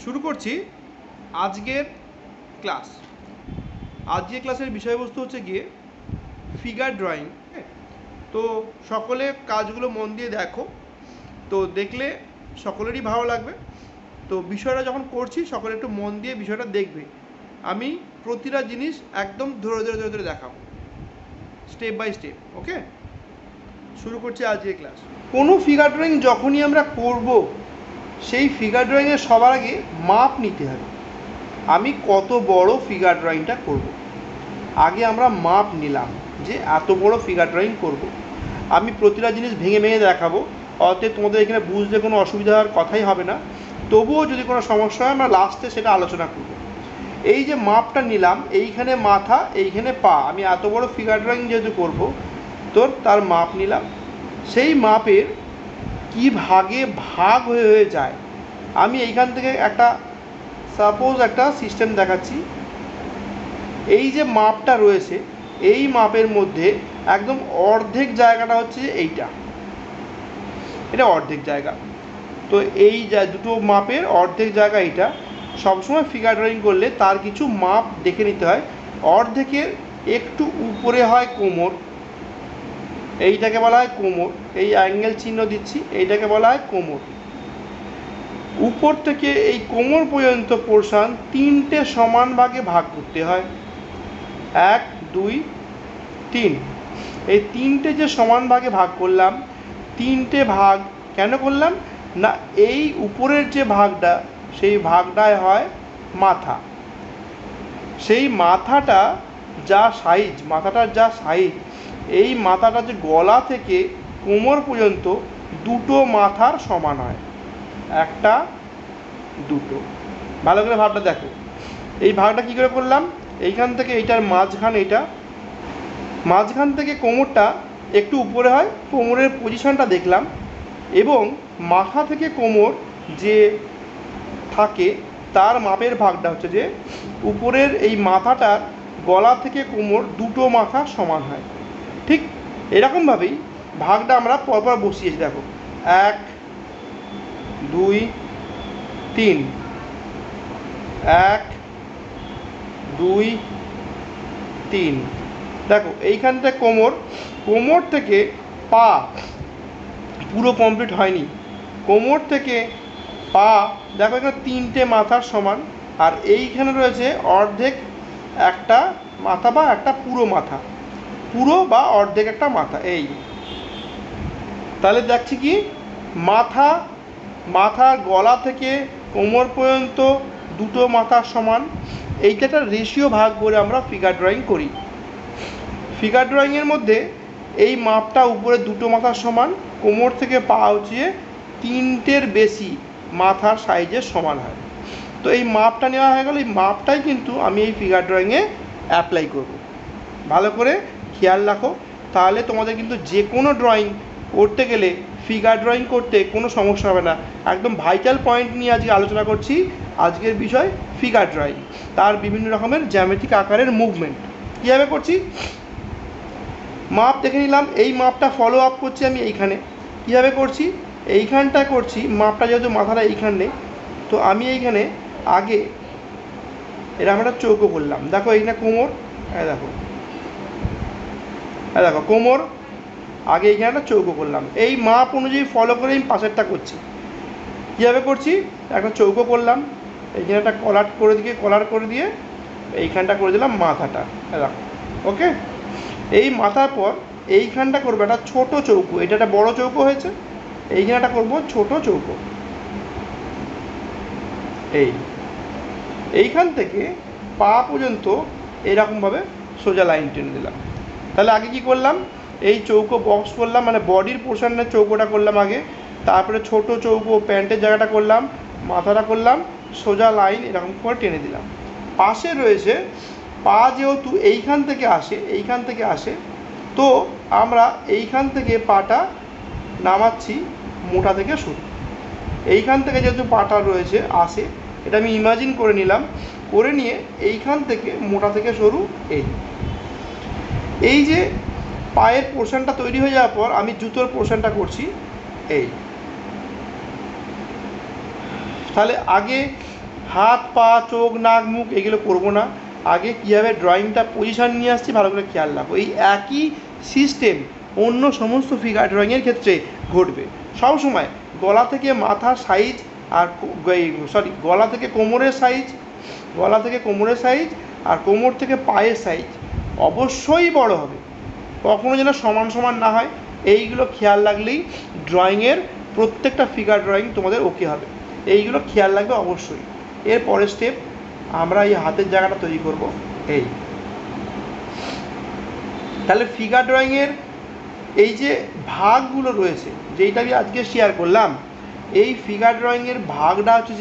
শুরু করছি আজকের ক্লাস। আজকের ক্লাসের বিষয়বস্তু হচ্ছে গিয়ে ফিগার ড্রয়িং। তো সকলে কাজগুলো মন দিয়ে দেখো, তো দেখলে সকলেরই ভালো লাগবে। তো বিষয়টা যখন করছি সকলে একটু মন দিয়ে বিষয়টা দেখবে। আমি প্রতিটা জিনিস একদম ধরে ধরে ধরে ধরে দেখাবো, স্টেপ বাই স্টেপ। ওকে, শুরু করছি আজকের ক্লাস। কোনো ফিগার ড্রয়িং যখনই আমরা করব, সেই ফিগার ড্রয়িংয়ের সবার আগে মাপ নিতে হবে। আমি কত বড় ফিগার ড্রয়িংটা করব, আগে আমরা মাপ নিলাম যে এত বড় ফিগার ড্রয়িং করব। আমি প্রতিটা জিনিস ভেঙে ভেঙে দেখাবো, অতএব তোমাদের এখানে বুঝতে কোনো অসুবিধা হওয়ার কথাই হবে না। তবুও যদি কোনো সমস্যা হয় আমরা লাস্টে সেটা আলোচনা করব। এই যে মাপটা নিলাম, এইখানে মাথা, এইখানে পা, আমি এত বড় ফিগার ড্রয়িং যেহেতু করব, তো তার মাপ নিলাম। সেই মাপের কি ভাগে ভাগ হয়ে হয়ে যায়, আমি এইখান থেকে একটা সাপোজ একটা সিস্টেম দেখাচ্ছি। এই যে মাপটা রয়েছে, এই মাপের মধ্যে একদম অর্ধেক জায়গাটা হচ্ছে এইটা, এটা অর্ধেক জায়গা। তো এই দুটো মাপের অর্ধেক জায়গা এটা। সবসময় ফিগার ড্রয়িং করলে তার কিছু মাপ দেখে নিতে হয়। অর্ধেকের একটু উপরে হয় কোমর, এইটাকে বলা হয় কোমর। এই অ্যাঙ্গেল চিহ্ন দিচ্ছি, এইটাকে বলা হয় কোমর। উপর থেকে এই কোমর পর্যন্ত পোর্শন তিনটে সমান ভাগে ভাগ করতে হয়, 1 2 3। এই তিনটে যে সমান ভাগে ভাগ করলাম, তিনটে ভাগ কেন করলাম না, এই উপরের যে ভাগটা, সেই ভাগটায় হয় মাথা। সেই মাথাটা যা সাইজ, মাথাটার যা সাইজ, এই মাথাটা যে গলা থেকে কোমর পর্যন্ত দুটো মাথার সমান হয়, একটা দুটো। ভালো করে ভাগটা দেখো। এই ভাগটা কী করে করলাম, এইখান থেকে এইটার মাঝখান, এইটা মাঝখান থেকে কোমরটা একটু উপরে হয়, কোমরের পজিশনটা দেখলাম, এবং মাথা থেকে কোমর যে থাকে তার মাপের ভাগটা হচ্ছে যে উপরের এই মাথাটার গলা থেকে কোমর দুটো মাথা সমান হয়। ঠিক এরকমভাবেই ভাগটা আমরা পরপর বসিয়েছি। দেখো 1 2 3, 1 2 3। দেখো এইখানটা কোমর, কোমর থেকে পা পুরো কমপ্লিট হয়নি। কোমর থেকে পা দেখো এখানে তিনটে মাথার সমান, আর এইখানে রয়েছে অর্ধেক একটা মাথা বা একটা পুরো মাথা, পুরো বা অর্ধেক একটা মাথা। এই তাহলে দেখছি কি, মাথার গলা থেকে কোমর পর্যন্ত দুটো মাথার সমান। এইটা একটা রেশিও ভাগ করে আমরা ফিগার ড্রয়িং করি। ফিগার ড্রয়িংয়ের মধ্যে এই মাপটা উপরে দুটো মাথার সমান, কোমর থেকে পা হচ্ছে তিনটের বেশি মাথার সাইজের সমান হয়। তো এই মাপটা নেওয়া হয়ে গেল। এই মাপটাই কিন্তু আমি এই ফিগার ড্রয়িংয়ে অ্যাপ্লাই করব। ভালো করে খেয়াল রাখো, তাহলে তোমাদের কিন্তু যে কোনো ড্রয়িং করতে গেলে, ফিগার ড্রয়িং করতে কোনো সমস্যা হবে না। একদম ভাইটাল পয়েন্ট নিয়ে আজকে আলোচনা করছি। আজকের বিষয় ফিগার ড্রয়িং, তার বিভিন্ন রকমের জ্যামিতিক আকারের মুভমেন্ট কীভাবে করছি। মাপ দেখে নিলাম, এই মাপটা ফলো আপ করছি আমি এইখানে। কীভাবে করছি, এইখানটা করছি। মাপটা যেহেতু মাথাটা এইখান নেই, তো আমি এইখানে আগে এরকম একটা চৌকো করলাম। দেখো এইখানে কোমর, দেখো দেখো কোমর, আগে এইখানে একটা চৌকো করলাম। এই মাপ অনুযায়ী ফলো করে আমি পাশেরটা করছি। কীভাবে করছি, একটা চৌকো করলাম, এইখানে একটা কলার করে দিয়ে এইখানটা করে দিলাম মাথাটা। দেখো ওকে। এই মাথার পর এইখানটা করবো একটা ছোটো চৌকো। এটা একটা বড়ো চৌকো হয়েছে, এইখানটা করবো ছোটো চৌকো। এইখান থেকে পা পর্যন্ত এরকমভাবে সোজা লাইন টেনে দিলাম। তাহলে আগে কি করলাম, এই চৌকো বক্স করলাম, মানে বডির পোর্শনের চৌকোটা করলাম আগে, তারপরে ছোট চৌকো প্যান্টের জায়গাটা করলাম, মাথাটা করলাম, সোজা লাইন এরকম করে টেনে দিলাম। পাশে রয়েছে পা, যেহেতু এইখান থেকে আসে, তো আমরা এইখান থেকে পাটা নামাচ্ছি মোটা থেকে সরু। এইখান থেকে যেহেতু পাটা রয়েছে আসে, এটা আমি ইমাজিন করে নিলাম, করে নিয়ে এইখান থেকে মোটা থেকে সরু। এই যে পায়ের পোর্শনটা তৈরি হয়ে যাওয়ার পর আমি জুতোর পোর্শনটা করছি। এই তাহলে আগে হাত পা চোখ নাক মুখ এগুলো করবো না, আগে কীভাবে ড্রয়িংটা পজিশান নিয়ে আসছি ভালো করে খেয়াল রাখবো। এই একই সিস্টেম অন্য সমস্ত ফিগার ড্রয়িংয়ের ক্ষেত্রে ঘটবে। সবসময় গলা থেকে মাথার সাইজ আর গলা থেকে কোমরের সাইজ, গলা থেকে কোমরের সাইজ আর কোমর থেকে পায়ের সাইজ অবশ্যই বড় হবে, কখনো যেন সমান সমান না হয়। এইগুলো খেয়াল রাখলেই ড্রয়িংয়ের প্রত্যেকটা ফিগার ড্রয়িং তোমাদের ওকে হবে। এইগুলো খেয়াল রাখবে অবশ্যই। এর পরের স্টেপ আমরা এই হাতের জায়গাটা তৈরি করব। এই তাহলে ফিগার ড্রয়িংয়ের এই যে ভাগগুলো রয়েছে, যেইটা আমি আজকে শেয়ার করলাম, এই ফিগার ড্রয়িংয়ের ভাগটা হচ্ছে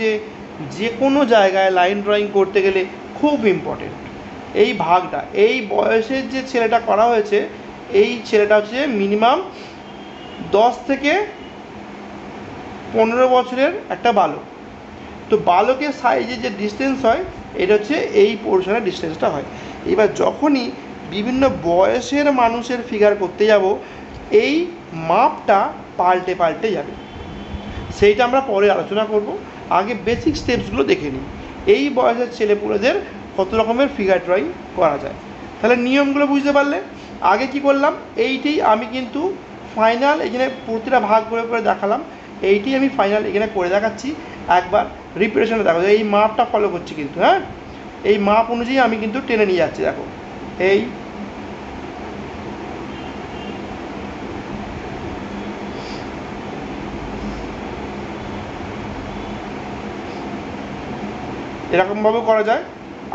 যে কোনো জায়গায় লাইন ড্রয়িং করতে গেলে খুব ইম্পর্টেন্ট। এই ভাগটা এই বয়সের যে ছেলেটা করা হয়েছে, এই ছেলেটা হচ্ছে মিনিমাম 10 থেকে 15 বছরের একটা বালক। তো বালকের সাইজে যে ডিস্টেন্স হয় এটা হচ্ছে এই পোর্শনের ডিস্টেন্সটা হয়। এবার যখনই বিভিন্ন বয়সের মানুষের ফিগার করতে যাব, এই মাপটা পাল্টে পাল্টে যাবে। সেইটা আমরা পরে আলোচনা করব, আগে বেসিক স্টেপসগুলো দেখে নিই। এই বয়সের ছেলেপুলেদের কত রকমের ফিগার ড্রয়িং করা যায়। তাহলে নিয়মগুলো বুঝতে পারলে, আগে কি করলাম, এইটাই আমি কিন্তু ফাইনাল এখানে প্রতিটা ভাগ করে করে দেখালাম, এইটাই আমি ফাইনাল এখানে করে দেখাচ্ছি। একবার রিপিটেশনে দেখো, এই মাপটা ফলো করছি কিন্তু, হ্যাঁ এই মাপ অনুযায়ী আমি কিন্তু টেনে নিয়ে যাচ্ছি। দেখো এই এরকমভাবেও করা যায়,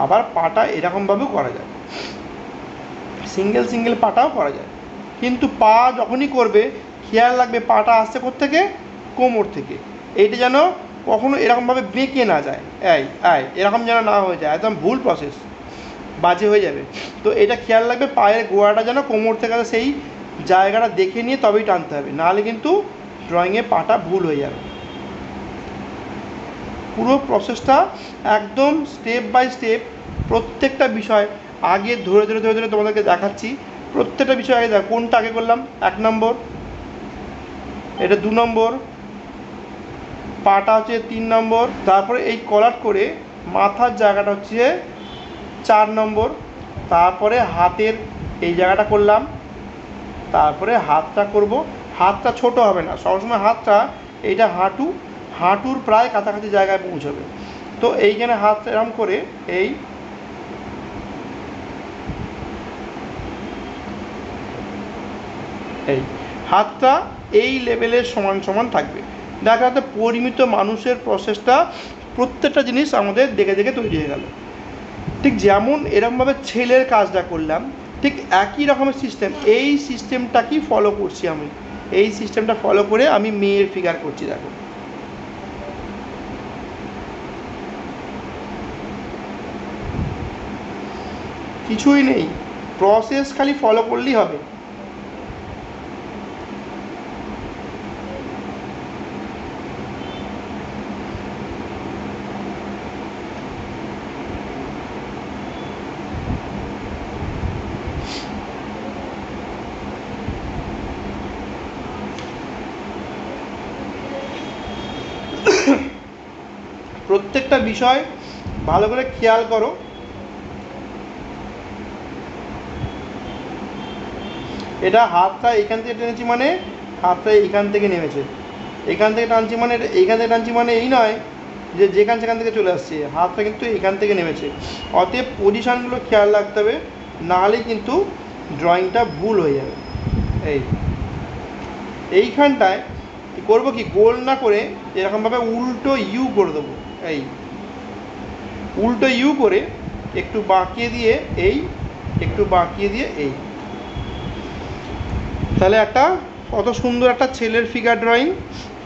আবার পাটা এরকমভাবেও করা যায়, সিঙ্গেল সিঙ্গেল পাটাও করা যায়। কিন্তু পা যখনই করবে খেয়াল রাখবে পাটা আসছে কোত্থেকে, কোমর থেকে। এইটা যেন কখনো এরকমভাবে বেঁকে না যায়, এরকম যেন না হয়ে যায়, একদম ভুল প্রসেস, বাজে হয়ে যাবে। তো এটা খেয়াল রাখবে পায়ের গোড়াটা যেন কোমর থেকে সেই জায়গাটা দেখে নিয়ে তবেই টানতে হবে, নাহলে কিন্তু ড্রয়িংয়ে পাটা ভুল হয়ে যাবে। পুরো প্রসেসটা একদম স্টেপ বাই স্টেপ প্রত্যেকটা বিষয় আগে ধরে ধরে ধরে ধরে তোমাদেরকে দেখাচ্ছি। প্রত্যেকটা বিষয় আগে দেখো, কোনটা আগে করলাম 1 নম্বর, এটা 2 নম্বর, পাটা হচ্ছে 3 নম্বর, তারপরে এই কলার করে মাথার জায়গাটা হচ্ছে 4 নম্বর, তারপরে হাতের এই জায়গাটা করলাম, তারপরে হাতটা করব। হাতটা ছোট হবে না, সবসময় হাতটা এইটা হাঁটুর প্রায় কাছাকাছি জায়গায় পৌঁছবে। তো এইখানে হাতটা এরকম করে এই হাতটা এই লেভেলের সমান সমান থাকবে। দেখা যাচ্ছে পরিমিত মানুষের প্রসেসটা প্রত্যেকটা জিনিস আমাদের দেখে দেখে তৈরি হয়ে গেল। ঠিক যেমন এরকমভাবে ছেলের কাজটা করলাম, ঠিক একই রকমের সিস্টেম, এই সিস্টেমটাকেই ফলো করছি আমি। এই সিস্টেমটা ফলো করে আমি মেয়ের ফিগার করছি। দেখো কিছুই নেই, প্রসেস খালি ফলো করলেই হবে। প্রত্যেকটা বিষয় ভালো করে খেয়াল করো। এটা হাতটা এখান থেকে টেনেছি মানে হাতটা এইখান থেকে নেমেছে, এখান থেকে টানছি মানে এইখান থেকে টানছি মানে এই নয় যে যেখান সেখান থেকে চলে আসছে, হাতটা কিন্তু এখান থেকে নেমেছে। অতএব পজিশানগুলো খেয়াল রাখতে হবে, নাহলেই কিন্তু ড্রয়িংটা ভুল হয়ে যাবে। এইখানটায় করবো কি, গোল না করে এরকমভাবে উল্টো ইউ করে দেবো। এই উল্টো ইউ করে একটু বাঁকিয়ে দিয়ে একটু বাঁকিয়ে দিয়ে তাহলে একটা কত সুন্দর একটা ছেলের ফিগার ড্রয়িং,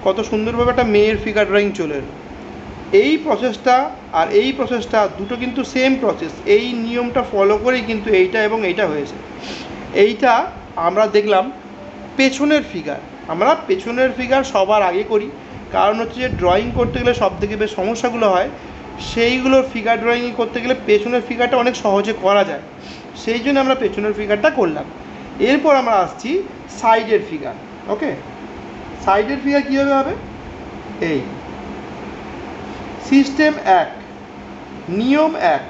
কত সুন্দরভাবে একটা মেয়ের ফিগার ড্রয়িং চলে এলো। এই প্রসেসটা আর এই প্রসেসটা দুটো কিন্তু সেম প্রসেস, এই নিয়মটা ফলো করেই কিন্তু এইটা এবং এইটা হয়েছে। এইটা আমরা দেখলাম পেছনের ফিগার, আমরা পেছনের ফিগার সবার আগে করি, কারণ হচ্ছে যে ড্রয়িং করতে গেলে সবথেকে বেশ সমস্যাগুলো হয়, সেইগুলোর ফিগার ড্রয়িং করতে গেলে পেছনের ফিগারটা অনেক সহজে করা যায়, সেই জন্য আমরা পেছনের ফিগারটা করলাম। এরপর আমরা আসছি সাইডের ফিগার। ওকে, সাইডের ফিগার কীভাবে হবে, এই সিস্টেম এক, নিয়ম 1,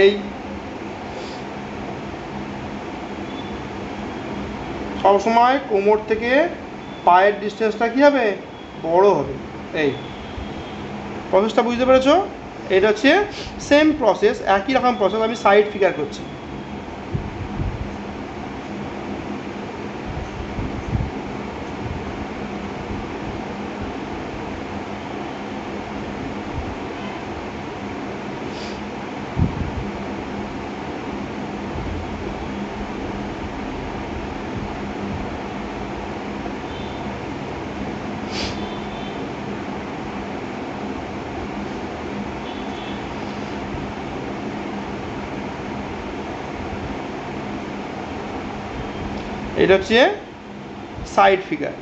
এই সবসময় কোমর থেকে পায়ের ডিস্টেন্সটা কী হবে, বড় হবে। এই প্রসেসটা বুঝতে পেরেছো? এটা হচ্ছে সেম প্রসেস, একই রকম প্রসেস। আমি সাইড ফিগার করছি। এটা হচ্ছে সাইড ফিগার।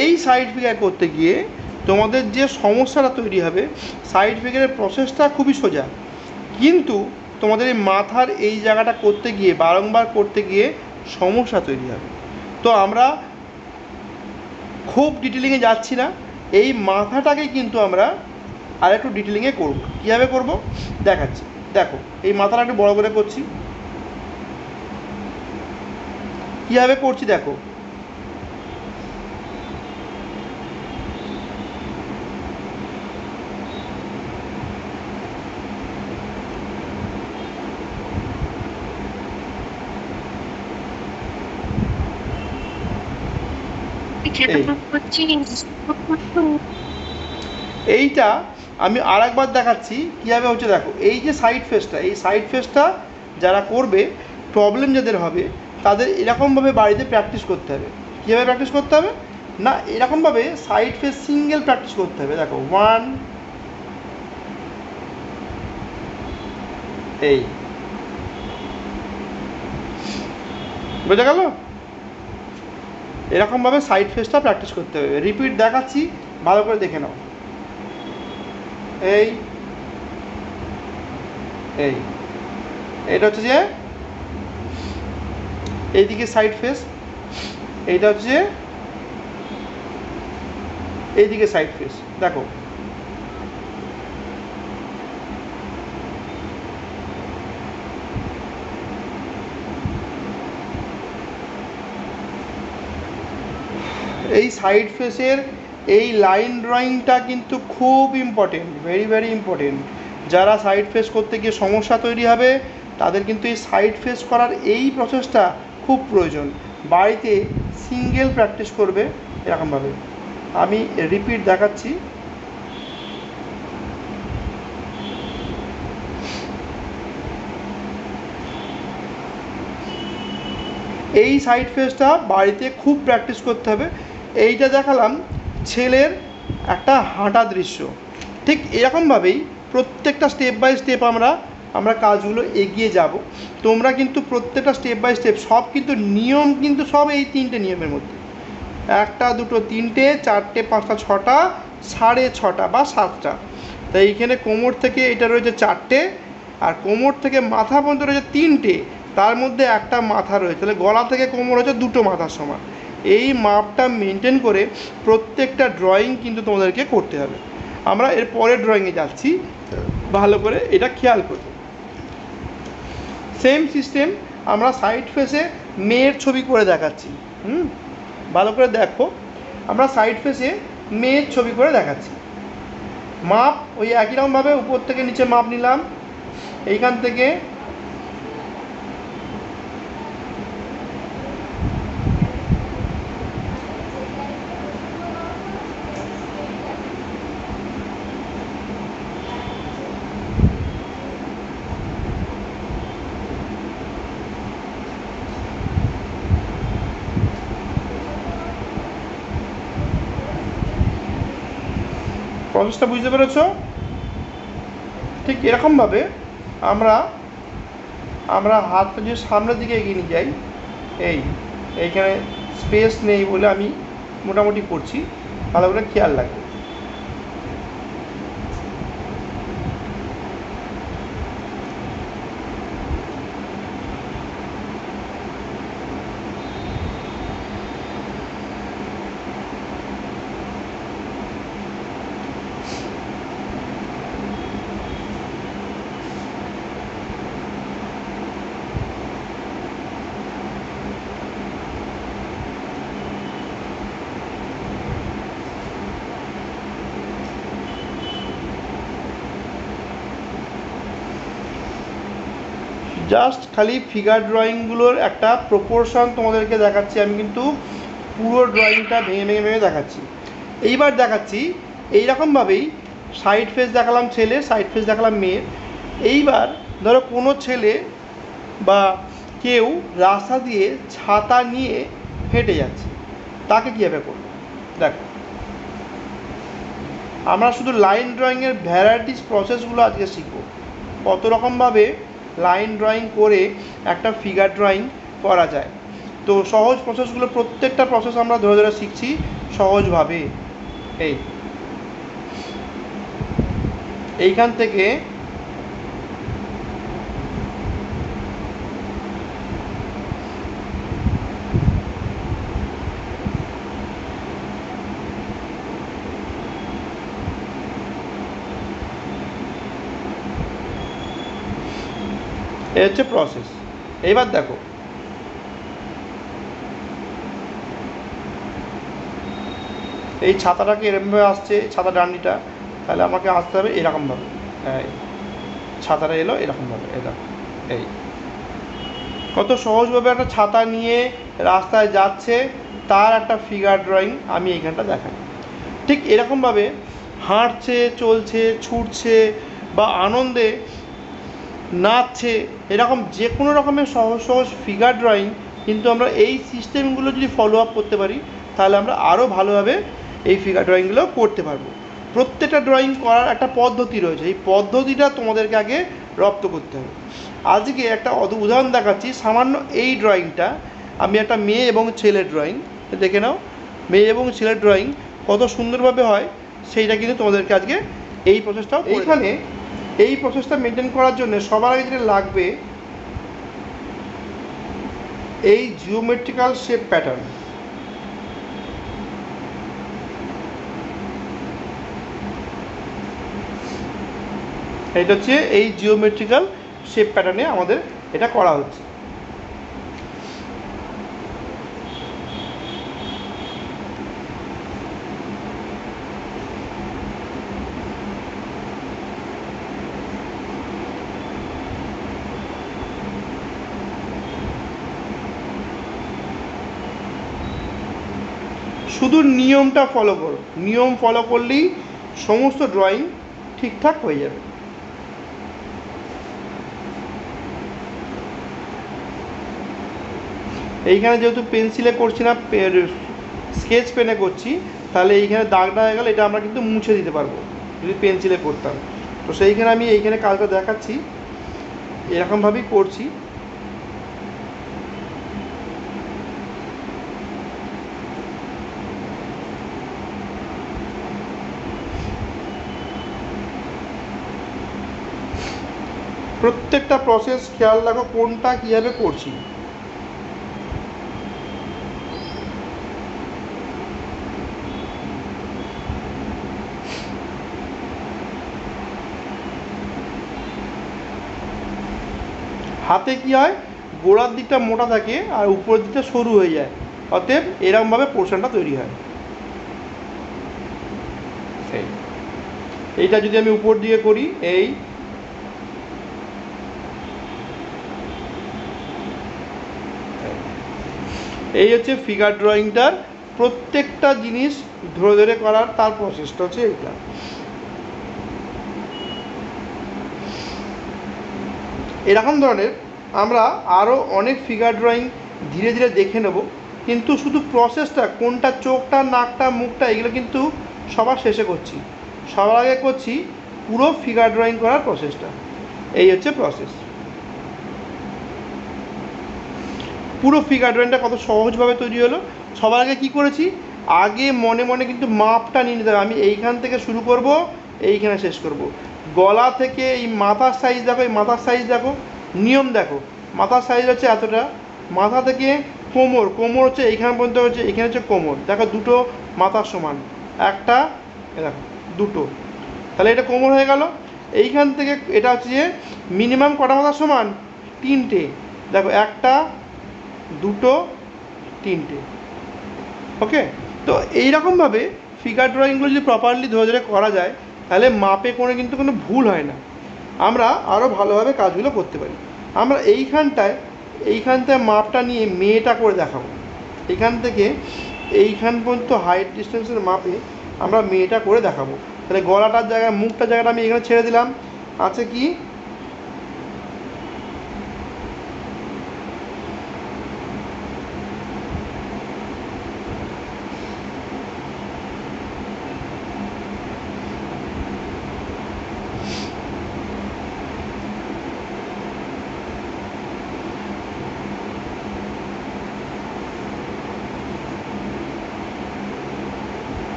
এই সাইড ফিগার করতে গিয়ে তোমাদের যে সমস্যাটা তৈরি হবে, সাইড ফিগারের প্রসেসটা খুবই সোজা, কিন্তু তোমাদের এই মাথার এই জায়গাটা করতে গিয়ে, বারংবার করতে গিয়ে সমস্যা তৈরি হবে। তো আমরা খুব ডিটেলিংয়ে যাচ্ছি না, এই মাথাটাকে কিন্তু আমরা আর একটু ডিটেলিংয়ে করব। কীভাবে করব দেখাচ্ছি। দেখো, এই মাথাটা একটু বড় করে করছি। কীভাবে করছি দেখো, এইটা আমি আর একবার দেখাচ্ছি কীভাবে হচ্ছে। দেখো, এই যে সাইড ফেসটা, এই সাইড ফেসটা যারা করবে, প্রবলেম যাদের হবে, তাদের এরকমভাবে বাড়িতে প্র্যাকটিস করতে হবে। কীভাবে প্র্যাকটিস করতে হবে না, এরকমভাবে সাইড ফেস সিঙ্গেল প্র্যাকটিস করতে হবে। দেখো, 1, এই বোঝা গেল? এরকমভাবে সাইড ফেসটা প্র্যাকটিস করতে হবে। রিপিট দেখাচ্ছি, ভালো করে দেখে নাও। এই এই এটা হচ্ছে যে এইদিকে সাইড ফেস, এইটা হচ্ছে এইদিকে সাইড ফেস। দেখো, এই সাইড ফেসের এই লাইন ড্রয়িংটা কিন্তু খুব ইম্পর্টেন্ট, ভেরি ভেরি ইম্পর্টেন্ট। যারা সাইড ফেস করতে গিয়ে সমস্যা তৈরি হবে, তাদের কিন্তু এই সাইড ফেস করার এই প্রসেসটা খুব প্রয়োজন। বাড়িতে সিঙ্গেল প্র্যাকটিস করবে এরকমভাবে। আমি রিপিট দেখাচ্ছি। এই সাইড ফেসটা বাড়িতে খুব প্র্যাকটিস করতে হবে। এইটা দেখালাম ছেলের একটা হাঁটা দৃশ্য। ঠিক এরকমভাবেই প্রত্যেকটা স্টেপ বাই স্টেপ আমরা কাজগুলো এগিয়ে যাব। তোমরা কিন্তু প্রত্যেকটা স্টেপ বাই স্টেপ, সব কিন্তু নিয়ম কিন্তু সব এই 3টে নিয়মের মধ্যে, 1, 2, 3, 4, 5, 6টা, 6.5টা বা 7টা। তাই এইখানে কোমর থেকে এটা রয়েছে 4টে, আর কোমর থেকে মাথা পর্যন্ত রয়েছে 3টে, তার মধ্যে একটা মাথা রয়েছে। তাহলে গলা থেকে কোমর হচ্ছে 2টো মাথার সমান। এই মাপটা মেনটেন করে প্রত্যেকটা ড্রয়িং কিন্তু তোমাদেরকে করতে হবে। আমরা এর পরের ড্রয়িংয়ে যাচ্ছি, ভালো করে এটা খেয়াল করবে। সেম সিস্টেম, আমরা সাইড ফেসে মেয়ের ছবি করে দেখাচ্ছি। ভালো করে দেখো, আমরা সাইড ফেসে মেয়ের ছবি করে দেখাচ্ছি। মাপ ওই একই রকমভাবে উপর থেকে নিচে মাপ নিলাম। এইখান থেকে প্রসেসটা বুঝতে পেরেছ? ঠিক এরকমভাবে আমরা হাতটা যদি সামনের দিকে এগিয়ে নিয়ে যাই, এইখানে স্পেস নেই বলে আমি মোটামুটি করছি, ভালো করে খেয়াল রাখবে। জাস্ট খালি ফিগার ড্রয়িংগুলোর একটা প্রপোর্শন তোমাদেরকে দেখাচ্ছি, আমি কিন্তু পুরো ড্রয়িংটা ভেঙে ভেঙে ভেঙে দেখাচ্ছি। এইবার দেখাচ্ছি এইরকমভাবেই সাইড ফেস দেখালাম ছেলে, সাইড ফেস দেখালাম মেয়ের। এইবার ধরো কোনো ছেলে বা কেউ রাস্তা দিয়ে ছাতা নিয়ে হেঁটে যাচ্ছে, তাকে কীভাবে করবো দেখো। আমরা শুধু লাইন ড্রয়িংয়ের ভ্যারাইটিস প্রসেসগুলো আজকে শিখব, কত রকমভাবে লাইন ড্রয়িং করে একটা ফিগার ড্রয়িং করা যায়। তো সহজ প্রসেসগুলো, প্রত্যেকটা প্রসেস আমরা ধরে ধরে শিখছি সহজভাবে। এইখান থেকে এই হচ্ছে প্রসেস। এইবার দেখো এই ছাতাটাকে এরকমভাবে আসছে, ছাতা ডান্ডিটা, তাহলে আমাকে আসতে হবে এরকমভাবে, ছাতাটা এলো এরকমভাবে, এই দেখো এই কত সহজভাবে একটা ছাতা নিয়ে রাস্তায় যাচ্ছে তার একটা ফিগার ড্রয়িং আমি এইখানটা দেখাই। ঠিক এরকমভাবে হাঁটছে, চলছে, ছুটছে বা আনন্দে নাচছে, এরকম যে কোনো রকমের সহজ সহজ ফিগার ড্রয়িং কিন্তু আমরা এই সিস্টেমগুলো যদি ফলো আপ করতে পারি তাহলে আমরা আরও ভালোভাবে এই ফিগার ড্রয়িংগুলো করতে পারবো। প্রত্যেকটা ড্রয়িং করার একটা পদ্ধতি রয়েছে, এই পদ্ধতিটা তোমাদেরকে আগে রপ্ত করতে হবে। আজকে একটা উদাহরণ দেখাচ্ছি, সামান্য এই ড্রয়িংটা আমি একটা মেয়ে এবং ছেলের ড্রয়িং, দেখে নাও মেয়ে এবং ছেলের ড্রয়িং কত সুন্দরভাবে হয় সেইটা কিন্তু তোমাদেরকে আজকে এই প্রসেসটাও, এইখানে এই প্রসেসটা মেনটেন করার জন্য সবার আগে যেটা লাগবে এই জিওমেট্রিক্যাল শেপ প্যাটার্ন। এটা হচ্ছে এই জিওমেট্রিক্যাল শেপ প্যাটার্নে আমাদের এটা করা হচ্ছে। শুধু নিয়মটা ফলো করো, নিয়ম ফলো করলেই সমস্ত ড্রয়িং ঠিকঠাক হয়ে যাবে। এইখানে যেহেতু পেন্সিলে করছি না, স্কেচ পেনে করছি, তাহলে এইখানে দাগটা হয়ে গেলে এটা আমরা কিন্তু মুছে দিতে পারবো যদি পেন্সিলে করতাম। তো সেইখানে আমি এইখানে কাজটা দেখাচ্ছি, এরকমভাবেই করছি। প্রত্যেকটা প্রসেস খেয়াল রাখো কোনটা কীভাবে করছি। হাতে কী হয়, গোড়ার দিকটা মোটা থাকে আর উপরের দিকটা সরু হয়ে যায়, অতএব এরকমভাবে পোর্শনটা তৈরি হয়। এইটা যদি আমি উপর দিয়ে করি, এই হচ্ছে ফিগার ড্রয়িংটার প্রত্যেকটা জিনিস ধরে ধরে করার তার প্রসেসটা হচ্ছে এইটা। এরকম ধরনের আমরা আরও অনেক ফিগার ড্রয়িং ধীরে ধীরে দেখে নেব, কিন্তু শুধু প্রসেসটা কোনটা, চোখটা, নাকটা, মুখটা, এগুলো কিন্তু সবার শেষে করছি। সবার আগে করছি পুরো ফিগার ড্রয়িং করার প্রসেসটা। এই হচ্ছে প্রসেস। পুরো ফিগার ড্রয়িংটা কত সহজভাবে তৈরি হলো। সবার আগে কী করেছি, আগে মনে মনে কিন্তু মাপটা নিয়ে নিতে হবে। আমি এইখান থেকে শুরু করব, এইখানে শেষ করব। গলা থেকে এই মাথার সাইজ দেখো, এই মাথার সাইজ দেখো, নিয়ম দেখো, মাথার সাইজ হচ্ছে এতটা, মাথা থেকে কোমর, কোমর হচ্ছে এইখানে পর্যন্ত, হচ্ছে এখানে হচ্ছে কোমর, দেখো দুটো মাথার সমান, একটা দেখো দুটো, তাহলে এটা কোমর হয়ে গেল। এইখান থেকে এটা হচ্ছে যে মিনিমাম কটা মাথার সমান, তিনটে, দেখো একটা, দুটো, তিনটে। ওকে, তো এইরকমভাবে ফিগার ড্রয়িংগুলো যদি প্রপারলি ধরে ধরে করা যায় তাহলে মাপে করে কিন্তু কোনো ভুল হয় না, আমরা আরও ভালোভাবে কাজগুলো করতে পারি। আমরা এইখানটায় মাপটা নিয়ে মেয়েটা করে দেখাবো। এখান থেকে এইখান পর্যন্ত হাইট ডিস্টেন্সের মাপে আমরা মেয়েটা করে দেখাবো। তাহলে গলাটার জায়গায় মুখটার জায়গাটা আমি এখানে ছেড়ে দিলাম, আছে কি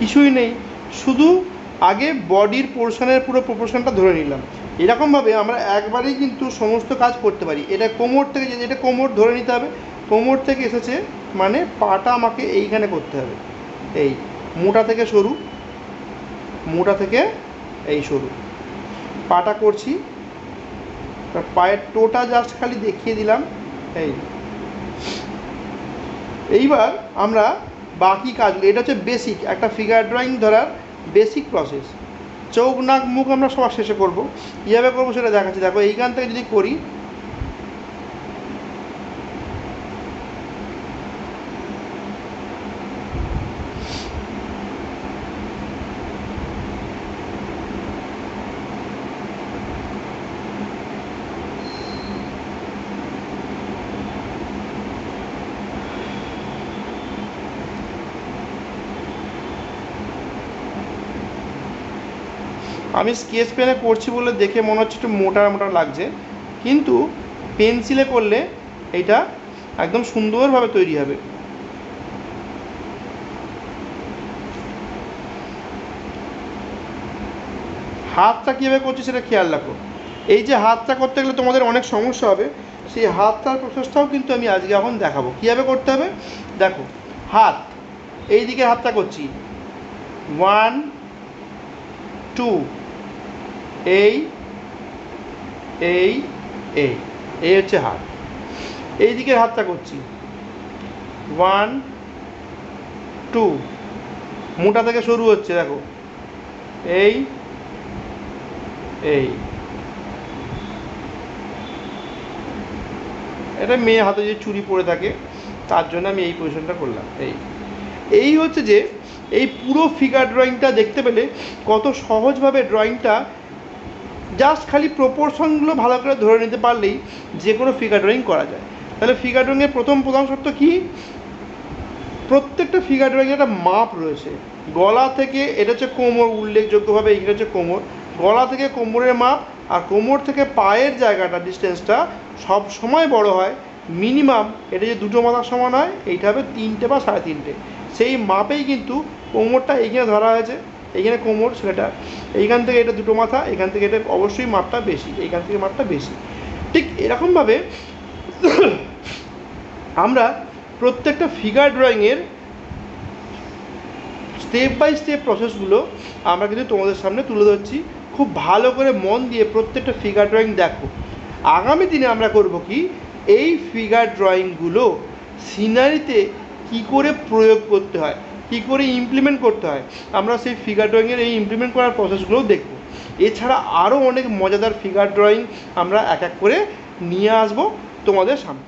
কিছুই নেই, শুধু আগে বডির পোর্শনের পুরো প্রপোর্শনটা ধরে নিলাম। এরকমভাবে আমরা একবারেই কিন্তু সমস্ত কাজ করতে পারি। এটা কোমর থেকে, যে এটা কোমর ধরে নিতে হবে, কোমর থেকে এসেছে মানে পাটা আমাকে এইখানে করতে হবে, এই মোটা থেকে সরু, মোটা থেকে এই সরু পাটা করছি। পায়ের টোটা জাস্ট খালি দেখিয়ে দিলাম। এইবার আমরা বাকি কাজগুলো, এটা হচ্ছে বেসিক একটা ফিগার ড্রয়িং ধরার বেসিক প্রসেস। চোখ নাক মুখ আমরা সবার শেষে করবো, কীভাবে করবো সেটা দেখাচ্ছি। দেখো এইখান থেকে যদি করি, আমি স্কেচ পেনে করছি বলে দেখে মনে হচ্ছে একটু মোটা মোটা লাগছে, কিন্তু পেন্সিলে করলে এটা একদম সুন্দরভাবে তৈরি হবে। হাতটা কীভাবে করছি সেটা খেয়াল রাখো। এই যে হাতটা করতে গেলে তোমাদের অনেক সমস্যা হবে, সেই হাতটার প্রসেসটাও কিন্তু আমি আজকে এখন দেখাবো কীভাবে করতে হবে। দেখো হাত, এই দিকে হাতটা করছি, 1 2, এই এই এই এই হচ্ছে হাত। এই দিকের হাতটা করছি 1 2, মোটা থেকে শুরু হচ্ছে, দেখো এই এই, এটা মেয়ে হাতে যে চুড়ি পরে থাকে তার জন্য আমি এই পজিশনটা করলাম। এই হচ্ছে যে এই পুরো ফিগার ড্রয়িংটা দেখতে পেলে কত সহজভাবে ড্রয়িংটা, জাস্ট খালি প্রপোর্শনগুলো ভালো করে ধরে নিতে পারলেই যে কোনো ফিগার ড্রয়িং করা যায়। তাহলে ফিগার ড্রয়িংয়ের প্রধান শর্ত কি? প্রত্যেকটা ফিগার ড্রয়িংয়ে একটা মাপ রয়েছে। গলা থেকে, এটা হচ্ছে কোমর, উল্লেখযোগ্যভাবে এইটা হচ্ছে কোমর, গলা থেকে কোমরের মাপ, আর কোমর থেকে পায়ের জায়গাটা ডিস্টেন্সটা সব সময় বড় হয় মিনিমাম, এটা যে দুটো মাথার সমান হয় এইটা হবে 3টে বা 3.5টে। সেই মাপেই কিন্তু কোমরটা এইখানে ধরা হয়েছে, এইখানে কোমর সেটা, এইখান থেকে এটা দুটো মাথা, এখান থেকে এটা অবশ্যই মাপটা বেশি, এইখান থেকে মাপটা বেশি। ঠিক এরকমভাবে আমরা প্রত্যেকটা ফিগার ড্রয়িংয়ের স্টেপ বাই স্টেপ প্রসেসগুলো আমরা কিন্তু তোমাদের সামনে তুলে ধরছি। খুব ভালো করে মন দিয়ে প্রত্যেকটা ফিগার ড্রয়িং দেখো। আগামী দিনে আমরা করব কি, এই ফিগার ড্রয়িংগুলো সিনারিতে কী করে প্রয়োগ করতে হয়, কী করে ইমপ্লিমেন্ট করতে হয়, আমরা সেই ফিগার ড্রয়িংয়ের এই ইমপ্লিমেন্ট করার প্রসেসগুলোও দেখব। এছাড়া আরও অনেক মজাদার ফিগার ড্রয়িং আমরা এক এক করে নিয়ে আসবো তোমাদের সামনে।